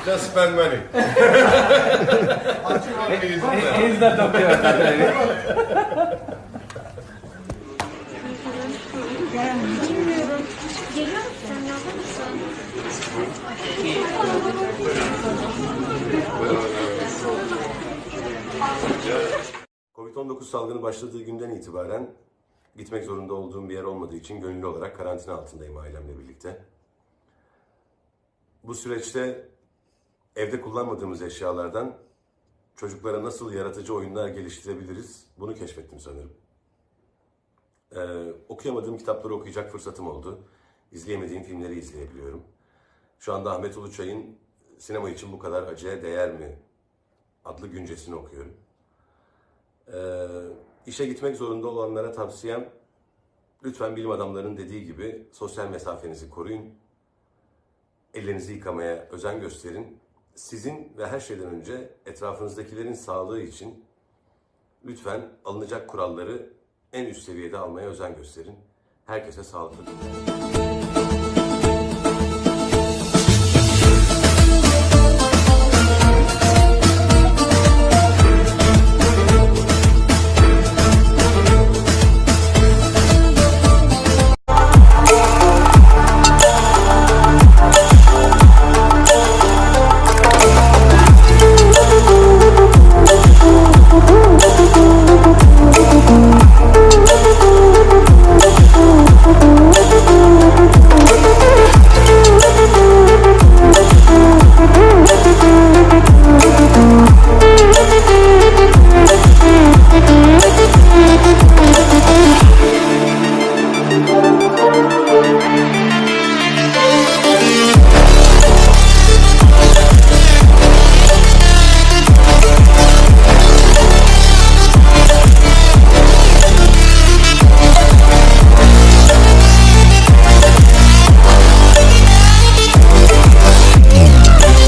Just spend money. He's the doctor. Geliyor musun? Yazar mısın? Covid-19 salgını başladığı günden itibaren gitmek zorunda olduğum bir yer olmadığı için gönüllü olarak karantina altındayım ailemle birlikte. Bu süreçte evde kullanmadığımız eşyalardan çocuklara nasıl yaratıcı oyunlar geliştirebiliriz bunu keşfettim sanırım. Okuyamadığım kitapları okuyacak fırsatım oldu. İzleyemediğim filmleri izleyebiliyorum. Şu anda Ahmet Uluçay'ın Sinema için bu kadar acıya değer mi adlı güncesini okuyorum. İşe gitmek zorunda olanlara tavsiyem, lütfen bilim adamlarının dediği gibi sosyal mesafenizi koruyun. Ellerinizi yıkamaya özen gösterin. Sizin ve her şeyden önce etrafınızdakilerin sağlığı için lütfen alınacak kuralları en üst seviyede almaya özen gösterin. Herkese sağlıklı.